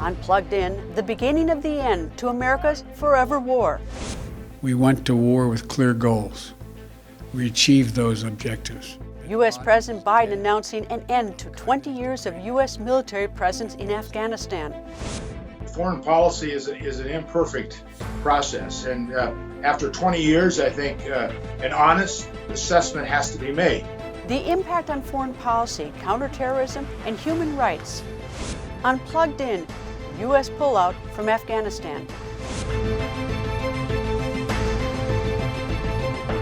On Plugged In, the beginning of the end to America's forever war. We went to war with clear goals. We achieved those objectives. U.S. President Biden announcing an end to 20 years of U.S. military presence in Afghanistan. Foreign policy is an imperfect process, and after 20 years, I think an honest assessment has to be made. The impact on foreign policy, counterterrorism, and human rights. On Plugged In, U.S. Pullout from Afghanistan.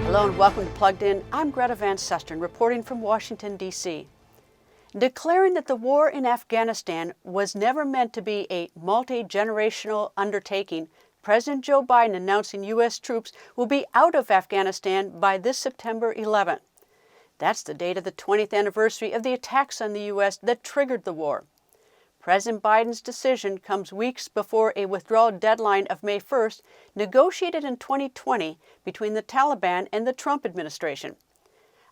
Hello and welcome to Plugged In. I'm Greta Van Susteren, reporting from Washington, D.C. Declaring that the war in Afghanistan was never meant to be a multi-generational undertaking, President Joe Biden announcing U.S. troops will be out of Afghanistan by this September 11th. That's the date of the 20th anniversary of the attacks on the U.S. that triggered the war. President Biden's decision comes weeks before a withdrawal deadline of May 1st, negotiated in 2020 between the Taliban and the Trump administration.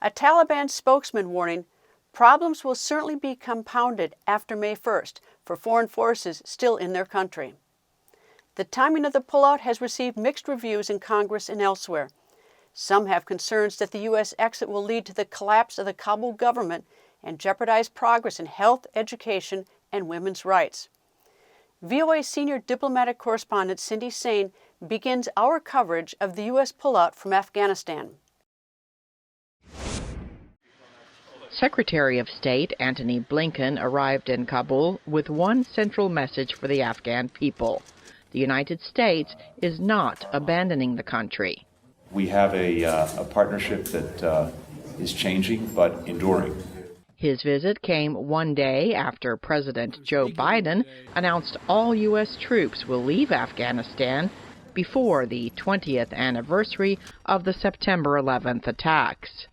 A Taliban spokesman warning, problems will certainly be compounded after May 1st for foreign forces still in their country. The timing of the pullout has received mixed reviews in Congress and elsewhere. Some have concerns that the U.S. exit will lead to the collapse of the Kabul government and jeopardize progress in health, education, and women's rights. VOA senior diplomatic correspondent Cindy Saine begins our coverage of the U.S. pullout from Afghanistan. Secretary of State Antony Blinken arrived in Kabul with one central message for the Afghan people. The United States is not abandoning the country. We have a partnership that is changing but enduring. His visit came one day after President Joe Biden announced all U.S. troops will leave Afghanistan before the 20th anniversary of the September 11th attacks.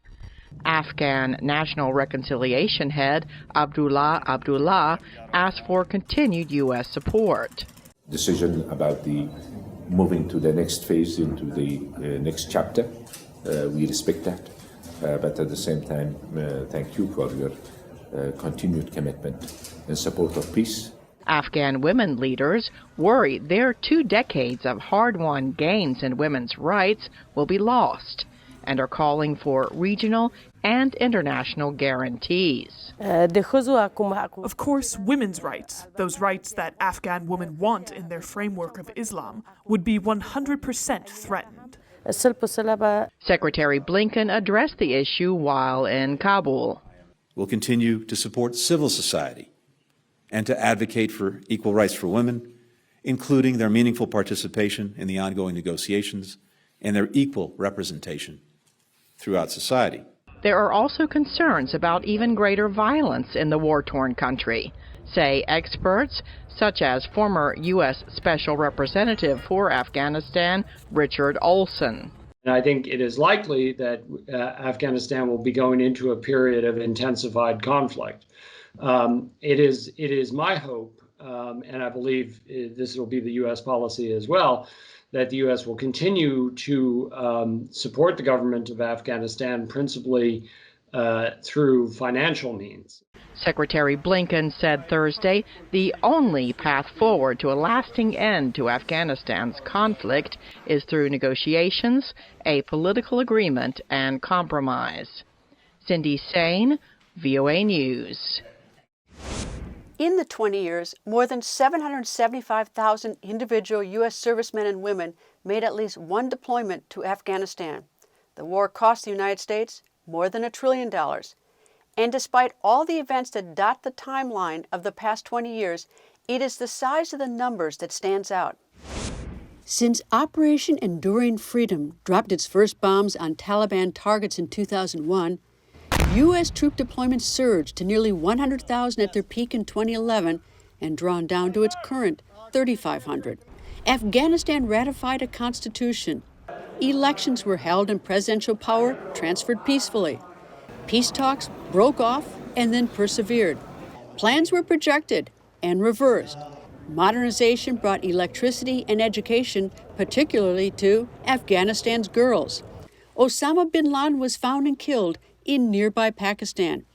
Afghan National Reconciliation Head Abdullah Abdullah asked for continued U.S. support. Decision about the moving to the next phase, into the next chapter, we respect that. But at the same time, thank you for your continued commitment in support of peace. Afghan women leaders worry their 2 decades of hard-won gains in women's rights will be lost and are calling for regional and international guarantees. Of course, women's rights, those rights that Afghan women want in their framework of Islam, would be 100% threatened. Secretary Blinken addressed the issue while in Kabul. We'll continue to support civil society and to advocate for equal rights for women, including their meaningful participation in the ongoing negotiations and their equal representation throughout society. There are also concerns about even greater violence in the war-torn country, say experts such as former U.S. Special Representative for Afghanistan, Richard Olson. And I think it is likely that Afghanistan will be going into a period of intensified conflict. It is my hope, and I believe this will be the U.S. policy as well, that the U.S. will continue to support the government of Afghanistan, principally through financial means. Secretary Blinken said Thursday the only path forward to a lasting end to Afghanistan's conflict is through negotiations, a political agreement, and compromise. Cindy Saine, VOA News. In the 20 years, more than 775,000 individual U.S. servicemen and women made at least one deployment to Afghanistan. The war cost the United States more than $1 trillion. And despite all the events that dot the timeline of the past 20 years, it is the size of the numbers that stands out. Since Operation Enduring Freedom dropped its first bombs on Taliban targets in 2001, U.S. troop deployments surged to nearly 100,000 at their peak in 2011 and drawn down to its current 3,500. Afghanistan ratified a constitution. Elections were held and presidential power transferred peacefully. Peace talks broke off and then persevered. Plans were projected and reversed. Modernization brought electricity and education, particularly to Afghanistan's girls. Osama bin Laden was found and killed in nearby Pakistan.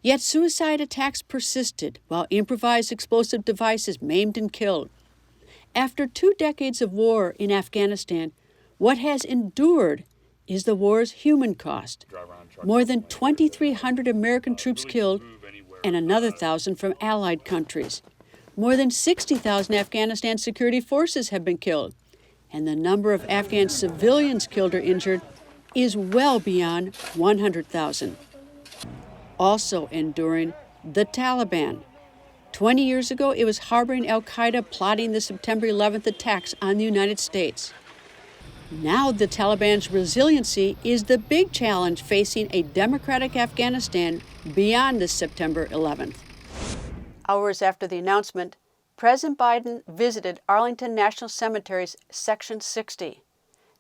Yet suicide attacks persisted, while improvised explosive devices maimed and killed. After 2 decades of war in Afghanistan, what has endured is the war's human cost. More than 2,300 American troops killed and another 1,000 from allied countries. More than 60,000 Afghanistan security forces have been killed, and the number of Afghan civilians killed or injured is well beyond 100,000. Also enduring, the Taliban. 20 years ago, it was harboring al-Qaeda plotting the September 11th attacks on the United States. Now the Taliban's resiliency is the big challenge facing a democratic Afghanistan beyond the September 11th. Hours after the announcement, President Biden visited Arlington National Cemetery's Section 60.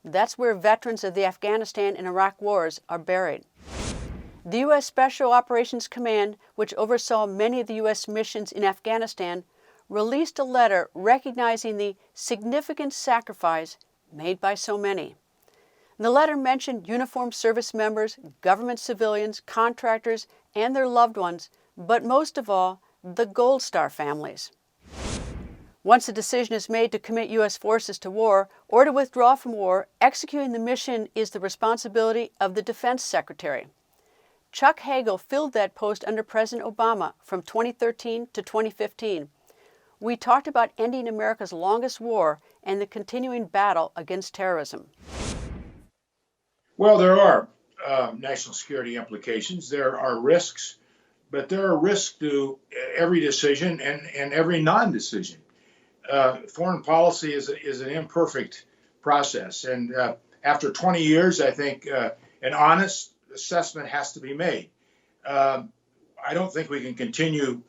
That's where veterans of the Afghanistan and Iraq wars are buried. The U.S. Special Operations Command, which oversaw many of the U.S. missions in Afghanistan, released a letter recognizing the significant sacrifice made by so many. The letter mentioned uniformed service members, government civilians, contractors, and their loved ones, but most of all, the Gold Star families. Once a decision is made to commit U.S. forces to war or to withdraw from war, executing the mission is the responsibility of the Defense Secretary. Chuck Hagel filled that post under President Obama from 2013 to 2015. We talked about ending America's longest war and the continuing battle against terrorism. Well, there are national security implications. There are risks, but there are risks to every decision and every non-decision. Foreign policy is an imperfect process. And after 20 years, I think an honest assessment has to be made. I don't think we can continue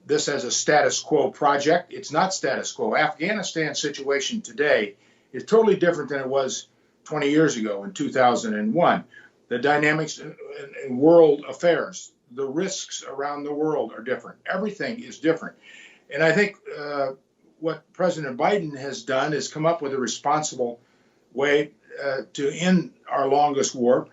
this as a status quo project. It's not status quo. Afghanistan situation today is totally different than it was 20 years ago in 2001. The dynamics in world affairs, the risks around the world are different. Everything is different. And I think what President Biden has done is come up with a responsible way to end our longest war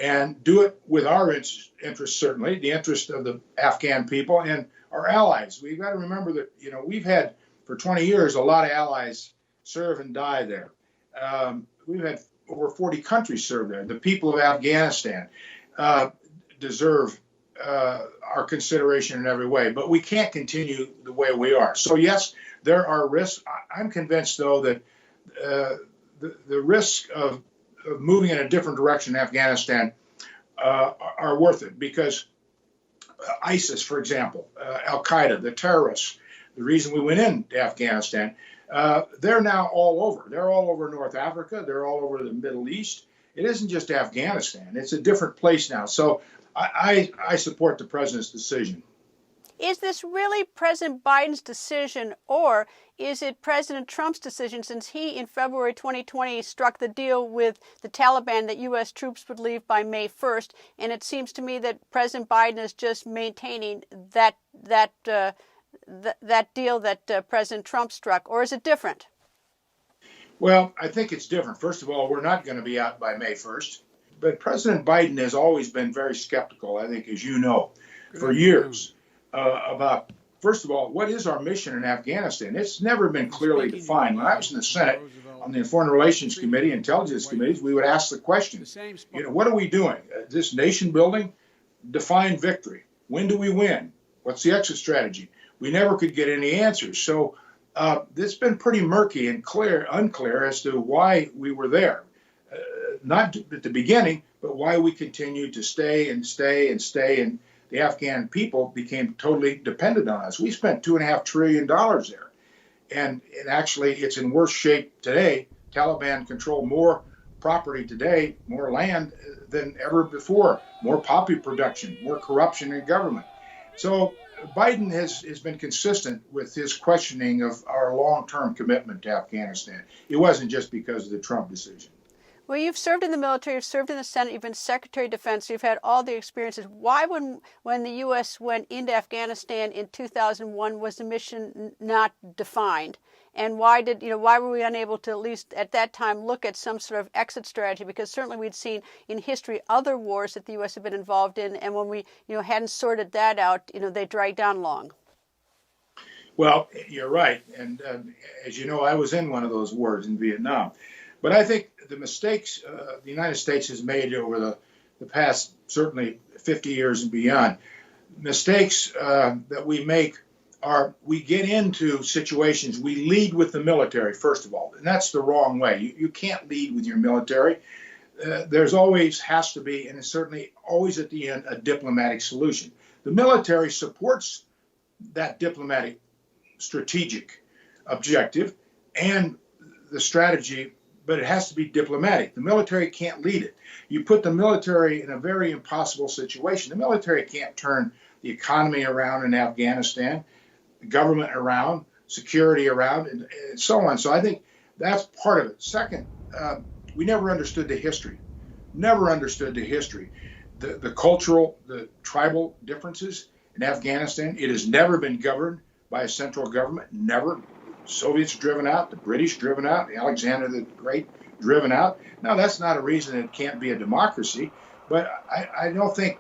and do it with our interest, certainly, the interest of the Afghan people and our allies. We've got to remember that, we've had for 20 years a lot of allies serve and die there. We've had over 40 countries serve there. The people of Afghanistan deserve our consideration in every way, but we can't continue the way we are. So yes, there are risks. I'm convinced, though, that the risk of moving in a different direction in Afghanistan are worth it, because ISIS, for example, al-Qaeda, the terrorists, the reason we went into Afghanistan, they're now all over. They're all over North Africa. They're all over the Middle East. It isn't just Afghanistan. It's a different place now. So I support the president's decision. Is this really President Biden's decision, or is it President Trump's decision, since he, in February 2020, struck the deal with the Taliban that U.S. troops would leave by May 1st? And it seems to me that President Biden is just maintaining that deal that President Trump struck, or is it different? Well, I think it's different. First of all, we're not going to be out by May 1st. But President Biden has always been very skeptical, I think, as you know, for years. About, first of all, what is our mission in Afghanistan? It's never been clearly defined. When I was in the Senate on the Foreign Relations Committee, Intelligence Committees, we would ask the question, what are we doing? This nation building? Define victory. When do we win? What's the exit strategy? We never could get any answers. So it's been pretty murky and unclear as to why we were there. Not at the beginning, but why we continued to stay. And the Afghan people became totally dependent on us. We spent $2.5 trillion there. And actually, it's in worse shape today. Taliban control more property today, more land than ever before, more poppy production, more corruption in government. So Biden has been consistent with his questioning of our long-term commitment to Afghanistan. It wasn't just because of the Trump decision. Well, you've served in the military, you've served in the Senate, you've been Secretary of Defense, you've had all the experiences. Why, when the U.S. went into Afghanistan in 2001, was the mission not defined? And why were we unable to, at least at that time, look at some sort of exit strategy? Because certainly we'd seen in history other wars that the U.S. had been involved in, and when we hadn't sorted that out, they dragged on long. Well, you're right. And as you know, I was in one of those wars in Vietnam. But I think the mistakes the United States has made over the past, certainly 50 years and beyond, mistakes that we make are we get into situations, we lead with the military, first of all, and that's the wrong way. You can't lead with your military. There's always has to be, and it's certainly always at the end, a diplomatic solution. The military supports that diplomatic strategic objective and the strategy, but it has to be diplomatic. The military can't lead it. You put the military in a very impossible situation. The military can't turn the economy around in Afghanistan, the government around, security around, and so on. So I think that's part of it. Second, we never understood the history. Never understood the history. The cultural, the tribal differences in Afghanistan. It has never been governed by a central government. Never. The Soviets driven out, the British driven out, Alexander the Great driven out. Now, that's not a reason it can't be a democracy, but I don't think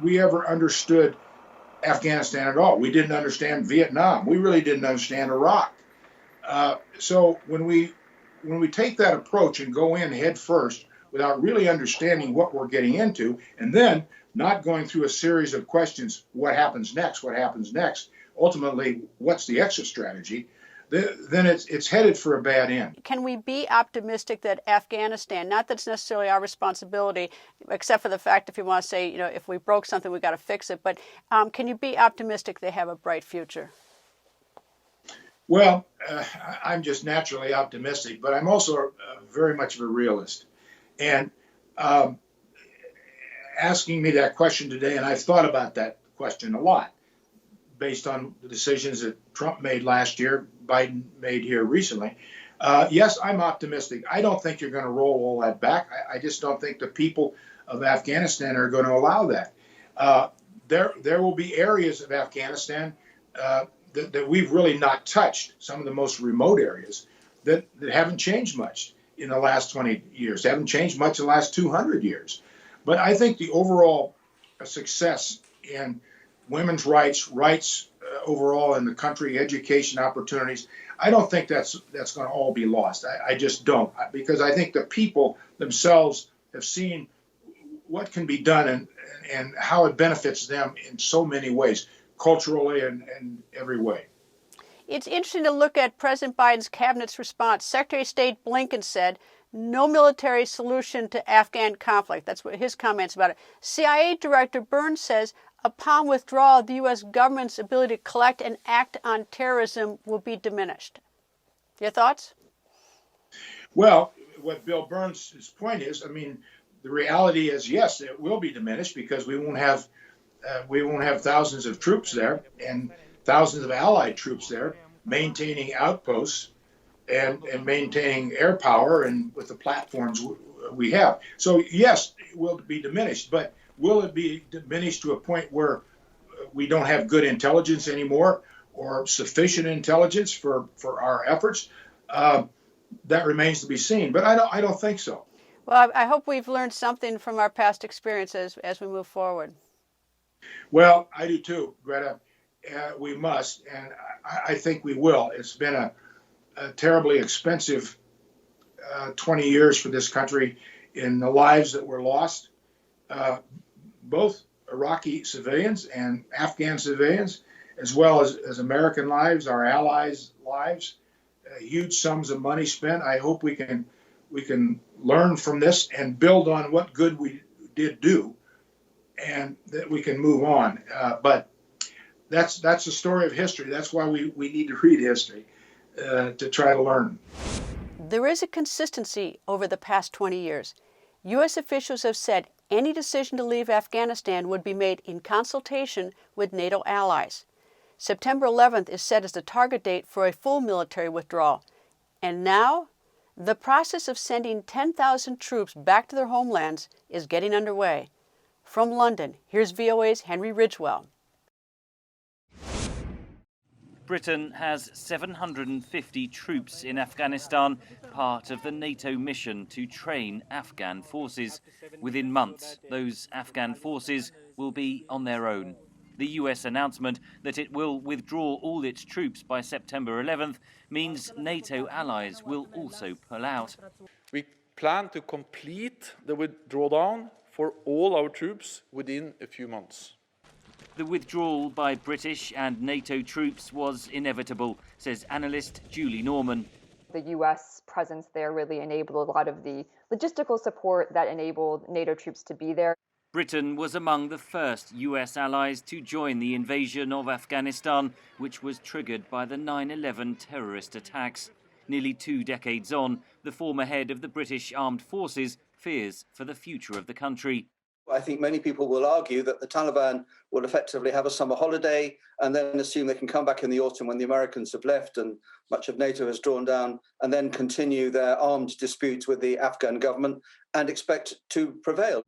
we ever understood Afghanistan at all. We didn't understand Vietnam. We really didn't understand Iraq. So when we take that approach and go in head first without really understanding what we're getting into, and then not going through a series of questions, what happens next, ultimately, what's the exit strategy, then it's headed for a bad end. Can we be optimistic that Afghanistan, not that it's necessarily our responsibility, except for the fact if you want to say, if we broke something, we got to fix it, but can you be optimistic they have a bright future? Well, I'm just naturally optimistic, but I'm also very much of a realist. And asking me that question today, and I've thought about that question a lot, based on the decisions that Trump made last year, Biden made here recently. Yes, I'm optimistic. I don't think you're going to roll all that back. I just don't think the people of Afghanistan are going to allow that. There will be areas of Afghanistan that we've really not touched, some of the most remote areas that haven't changed much in the last 20 years, haven't changed much in the last 200 years. But I think the overall success in women's rights overall in the country, education opportunities, I don't think that's going to all be lost. I just don't, because I think the people themselves have seen what can be done and how it benefits them in so many ways, culturally and every way. It's interesting to look at President Biden's cabinet's response. Secretary of State Blinken said, "No military solution to Afghan conflict." That's what his comments about it. CIA Director Burns says, upon withdrawal, the U.S. government's ability to collect and act on terrorism will be diminished. Your thoughts? Well, what Bill Burns' point is, the reality is, yes, it will be diminished because we won't have thousands of troops there and thousands of allied troops there maintaining outposts and maintaining air power and with the platforms we have. So, yes, it will be diminished, but will it be diminished to a point where we don't have good intelligence anymore or sufficient intelligence for our efforts? That remains to be seen, but I don't think so. Well, I hope we've learned something from our past experiences as we move forward. Well, I do too, Greta. We must, and I think we will. It's been a terribly expensive 20 years for this country in the lives that were lost. Both Iraqi civilians and Afghan civilians, as well as American lives, our allies' lives, huge sums of money spent. I hope we can learn from this and build on what good we did do, and that we can move on. But that's the story of history. That's why we need to read history to try to learn. There is a consistency over the past 20 years. U.S. officials have said any decision to leave Afghanistan would be made in consultation with NATO allies. September 11th is set as the target date for a full military withdrawal. And now The process of sending 10,000 troops back to their homelands is getting underway. From London, here's VOA's Henry Ridgwell. Britain has 750 troops in Afghanistan, part of the NATO mission to train Afghan forces. Within months, those Afghan forces will be on their own. The US announcement that it will withdraw all its troops by September 11th means NATO allies will also pull out. We plan to complete the withdrawal for all our troops within a few months. The withdrawal by British and NATO troops was inevitable, says analyst Julie Norman. The US presence there really enabled a lot of the logistical support that enabled NATO troops to be there. Britain was among the first US allies to join the invasion of Afghanistan, which was triggered by the 9/11 terrorist attacks. Nearly 2 decades on, the former head of the British Armed Forces fears for the future of the country. I think many people will argue that the Taliban will effectively have a summer holiday and then assume they can come back in the autumn when the Americans have left and much of NATO has drawn down, and then continue their armed disputes with the Afghan government and expect to prevail.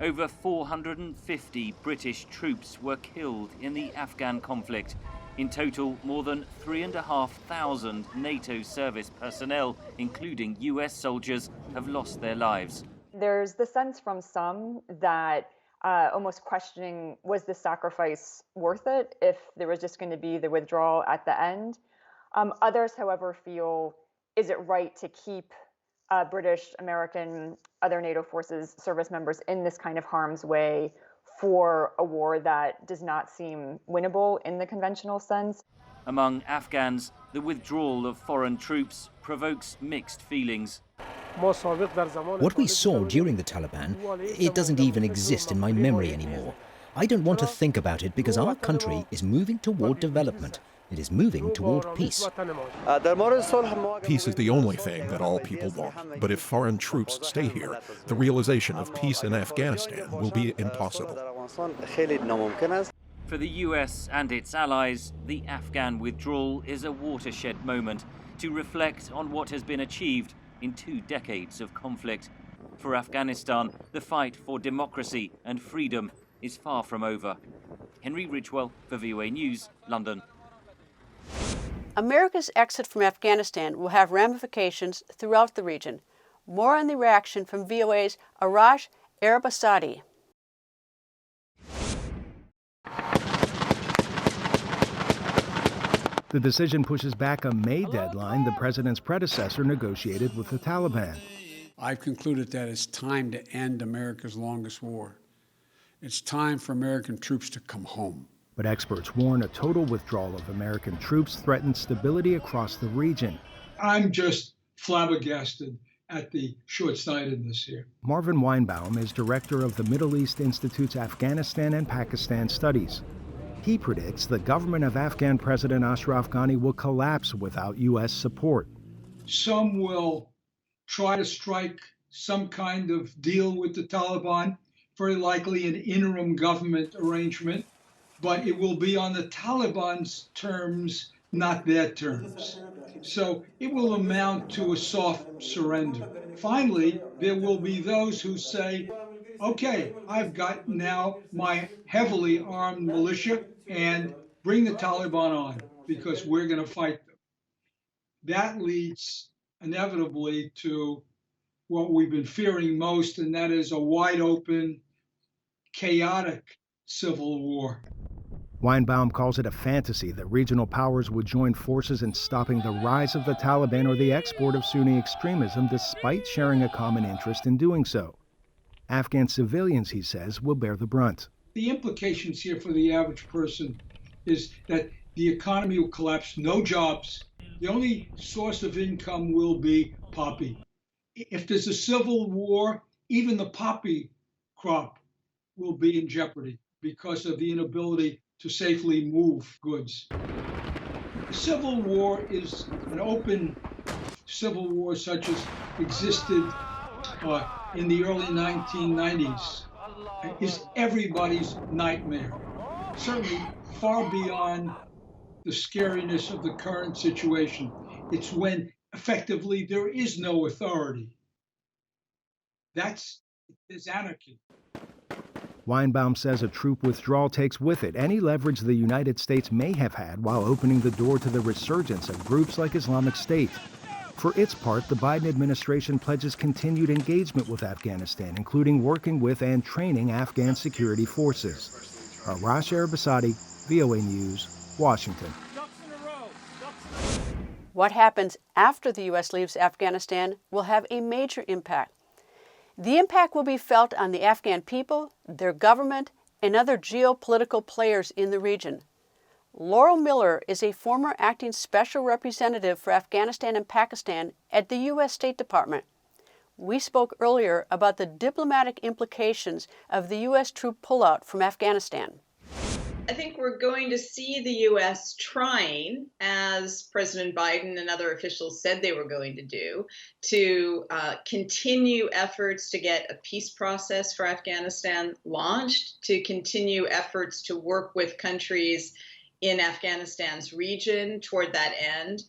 Over 450 British troops were killed in the Afghan conflict. In total, more than 3,500 NATO service personnel, including US soldiers, have lost their lives. There's the sense from some that almost questioning, was the sacrifice worth it if there was just going to be the withdrawal at the end? Others, however, feel, is it right to keep British, American, other NATO forces, service members in this kind of harm's way for a war that does not seem winnable in the conventional sense? Among Afghans, the withdrawal of foreign troops provokes mixed feelings. What we saw during the Taliban, it doesn't even exist in my memory anymore. I don't want to think about it because our country is moving toward development. It is moving toward peace. Peace is the only thing that all people want. But if foreign troops stay here, the realization of peace in Afghanistan will be impossible. For the US and its allies, the Afghan withdrawal is a watershed moment to reflect on what has been achieved in 2 decades of conflict. For Afghanistan, the fight for democracy and freedom is far from over. Henry Ridgwell for VOA News, London. America's exit from Afghanistan will have ramifications throughout the region. More on the reaction from VOA's Arash Arabasadi. The decision pushes back a May deadline the president's predecessor negotiated with the Taliban. I've concluded that it's time to end America's longest war. It's time for American troops to come home. But experts warn a total withdrawal of American troops threatens stability across the region. I'm just flabbergasted at the short-sightedness here. Marvin Weinbaum is director of the Middle East Institute's Afghanistan and Pakistan Studies. He predicts the government of Afghan President Ashraf Ghani will collapse without U.S. support. Some will try to strike some kind of deal with the Taliban, very likely an interim government arrangement, but it will be on the Taliban's terms, not their terms. So it will amount to a soft surrender. Finally, there will be those who say, okay, I've got now my heavily armed militia and bring the Taliban on because we're going to fight them. That leads inevitably to what we've been fearing most, and that is a wide open, chaotic civil war. Weinbaum calls it a fantasy that regional powers would join forces in stopping the rise of the Taliban or the export of Sunni extremism despite sharing a common interest in doing so. Afghan civilians, he says, will bear the brunt. The implications here for the average person is that the economy will collapse, no jobs. The only source of income will be poppy. If there's a civil war, even the poppy crop will be in jeopardy because of the inability to safely move goods. The Civil War is an open civil war such as existed in the early 1990s. Is everybody's nightmare. Certainly far beyond the scariness of the current situation. It's when effectively there is no authority. There's anarchy. Weinbaum says a troop withdrawal takes with it any leverage the United States may have had while opening the door to the resurgence of groups like Islamic State. For its part, the Biden administration pledges continued engagement with Afghanistan, including working with and training Afghan security forces. Arash Arabasadi, VOA News, Washington. What happens after the U.S. leaves Afghanistan will have a major impact. The impact will be felt on the Afghan people, their government, and other geopolitical players in the region. Laurel Miller is a former acting special representative for Afghanistan and Pakistan at the U.S. State Department. We spoke earlier about the diplomatic implications of the U.S. troop pullout from Afghanistan. I think we're going to see the U.S. trying, as President Biden and other officials said they were going to do, to continue efforts to get a peace process for Afghanistan launched, to continue efforts to work with countries in Afghanistan's region toward that end.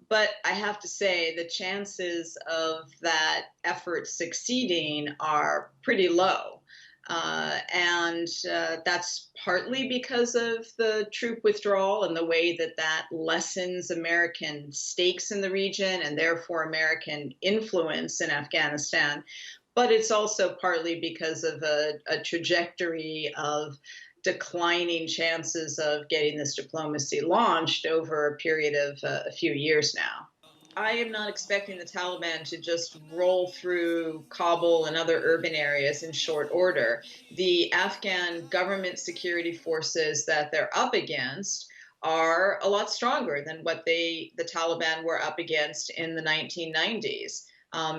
But I have to say the chances of that effort succeeding are pretty low. And that's partly because of the troop withdrawal and the way that that lessens American stakes in the region and therefore American influence in Afghanistan. But it's also partly because of a trajectory of declining chances of getting this diplomacy launched over a period of a few years now. I am not expecting the Taliban to just roll through Kabul and other urban areas in short order. The Afghan government security forces that they're up against are a lot stronger than what the Taliban were up against in the 1990s.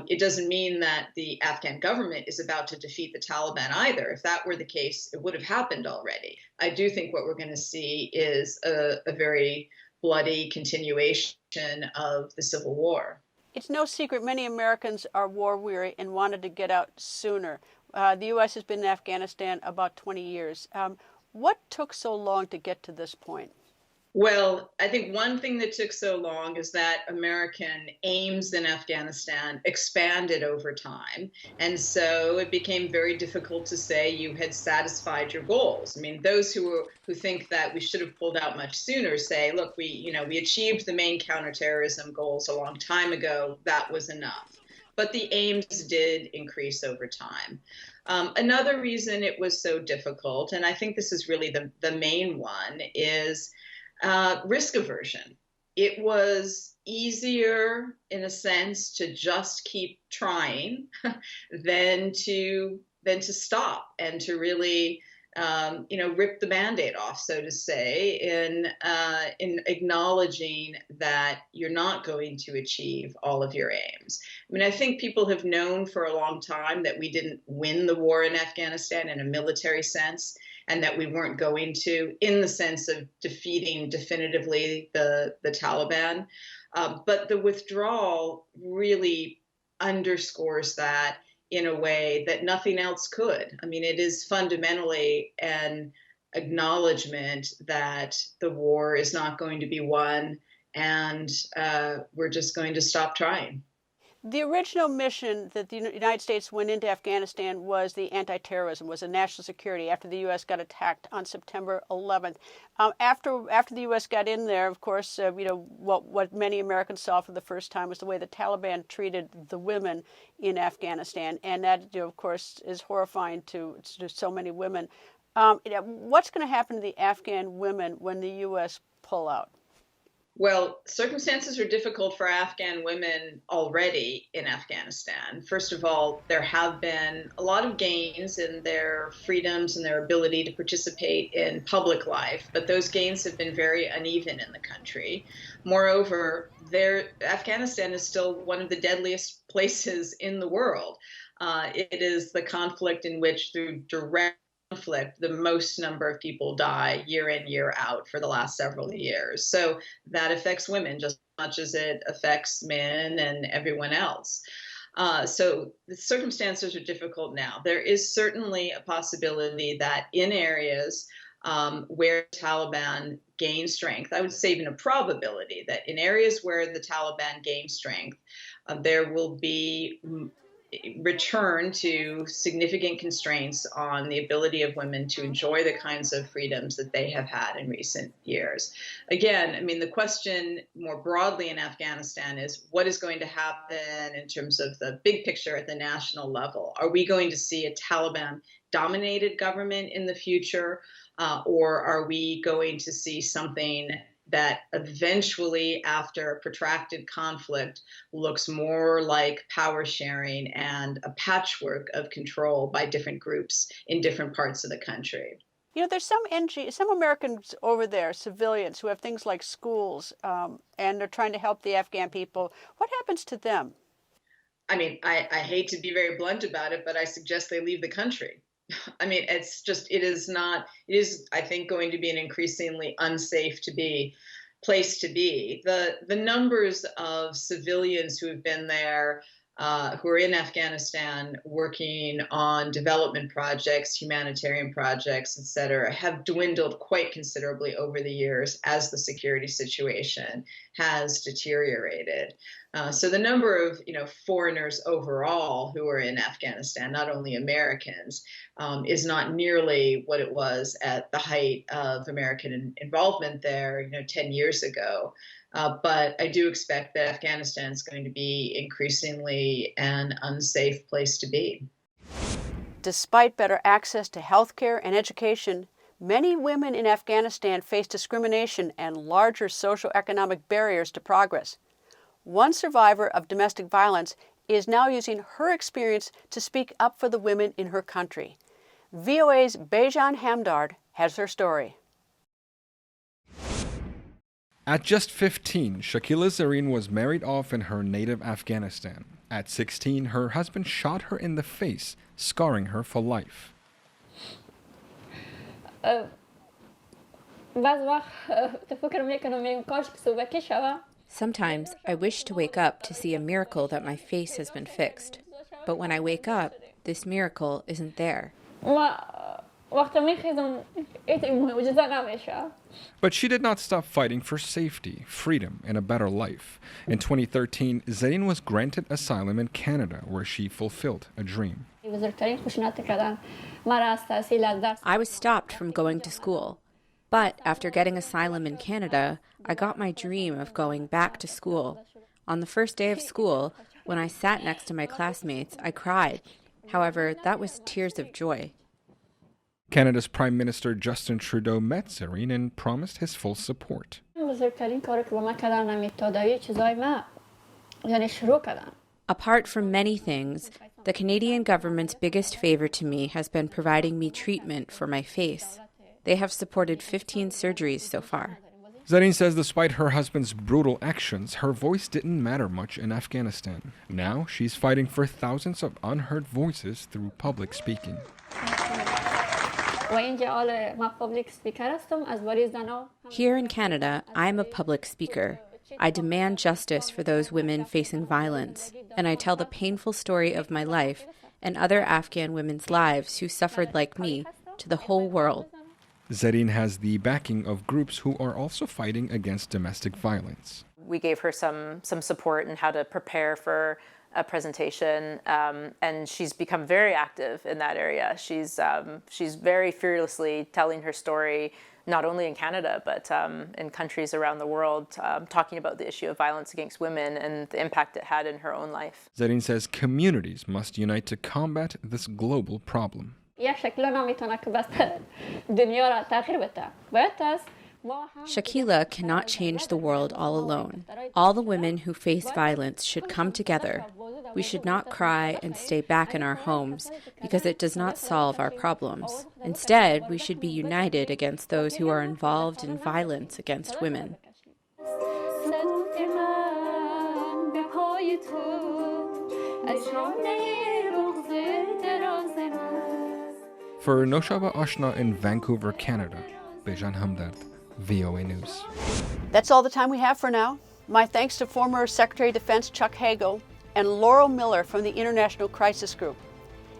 It doesn't mean that the Afghan government is about to defeat the Taliban either. If that were the case, it would have happened already. I do think what we're going to see is a very bloody continuation of the Civil War. It's no secret many Americans are war-weary and wanted to get out sooner. The U.S. has been in Afghanistan about 20 years. What took so long to get to this point? Well, I think one thing that took so long is that American aims in Afghanistan expanded over time. And so it became very difficult to say you had satisfied your goals. I mean, those who think that we should have pulled out much sooner say, look, we achieved the main counterterrorism goals a long time ago. That was enough. But the aims did increase over time. Another reason it was so difficult, and I think this is really the main one, is risk aversion. It was easier, in a sense, to just keep trying than to stop and to really, rip the Band-Aid off, so to say, in acknowledging that you're not going to achieve all of your aims. I mean, I think people have known for a long time that we didn't win the war in Afghanistan in a military sense, and that we weren't going to, in the sense of defeating definitively the Taliban. But the withdrawal really underscores that in a way that nothing else could. I mean, it is fundamentally an acknowledgement that the war is not going to be won, and we're just going to stop trying. The original mission that the United States went into Afghanistan was the anti-terrorism, was the national security after the U.S. got attacked on September 11th. After the U.S. got in there, of course, what many Americans saw for the first time was the way the Taliban treated the women in Afghanistan, and that, of course, is horrifying to so many women. What's going to happen to the Afghan women when the U.S. pull out? Well, circumstances are difficult for Afghan women already in Afghanistan. First of all, there have been a lot of gains in their freedoms and their ability to participate in public life, but those gains have been very uneven in the country. Moreover, Afghanistan is still one of the deadliest places in the world. It is the conflict in which, through direct conflict, the most number of people die year in, year out for the last several years. So that affects women just as much as it affects men and everyone else. So the circumstances are difficult now. There is certainly a possibility that in areas where the Taliban gain strength. I would say even a probability that in areas where the Taliban gain strength, there will be return to significant constraints on the ability of women to enjoy the kinds of freedoms that they have had in recent years. Again, I mean, the question more broadly in Afghanistan is what is going to happen in terms of the big picture at the national level? Are we going to see a Taliban-dominated government in the future, or are we going to see something that eventually, after a protracted conflict, looks more like power sharing and a patchwork of control by different groups in different parts of the country? You know, there's some Americans over there, civilians, who have things like schools, and they're trying to help the Afghan people. What happens to them? I mean, I hate to be very blunt about it, but I suggest they leave the country. I mean, it is, I think, going to be an increasingly unsafe place to be. The numbers of civilians who have been there, who are in Afghanistan working on development projects, humanitarian projects, et cetera, have dwindled quite considerably over the years as the security situation has deteriorated. So the number of foreigners overall who are in Afghanistan, not only Americans, is not nearly what it was at the height of American involvement there 10 years ago. But I do expect that Afghanistan is going to be increasingly an unsafe place to be. Despite better access to health care and education, many women in Afghanistan face discrimination and larger socioeconomic barriers to progress. One survivor of domestic violence is now using her experience to speak up for the women in her country. VOA's Bejan Hamdard has her story. At just 15, Shakila Zareen was married off in her native Afghanistan. At 16, her husband shot her in the face, scarring her for life. Sometimes I wish to wake up to see a miracle that my face has been fixed. But when I wake up, this miracle isn't there. But she did not stop fighting for safety, freedom, and a better life. In 2013, Zareen was granted asylum in Canada, where she fulfilled a dream. I was stopped from going to school. But after getting asylum in Canada, I got my dream of going back to school. On the first day of school, when I sat next to my classmates, I cried. However, that was tears of joy. Canada's Prime Minister Justin Trudeau met Zareen and promised his full support. Apart from many things, the Canadian government's biggest favor to me has been providing me treatment for my face. They have supported 15 surgeries so far. Zareen says despite her husband's brutal actions, her voice didn't matter much in Afghanistan. Now she's fighting for thousands of unheard voices through public speaking. Here in Canada, I'm a public speaker. I demand justice for those women facing violence, and I tell the painful story of my life and other Afghan women's lives who suffered like me to the whole world. Zareen has the backing of groups who are also fighting against domestic violence. We gave her some support in how to prepare for a presentation, and she's become very active in that area. She's very fearlessly telling her story, not only in Canada, but in countries around the world, talking about the issue of violence against women and the impact it had in her own life. Zareen says communities must unite to combat this global problem. Shakila cannot change the world all alone. All the women who face violence should come together. We should not cry and stay back in our homes because it does not solve our problems. Instead, we should be united against those who are involved in violence against women. For Noshaba Ashna in Vancouver, Canada, Bejan Hamdard, VOA News. That's all the time we have for now. My thanks to former Secretary of Defense Chuck Hagel and Laurel Miller from the International Crisis Group.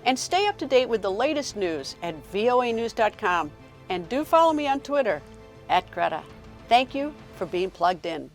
And stay up to date with the latest news at voanews.com. And do follow me on Twitter @Greta. Thank you for being plugged in.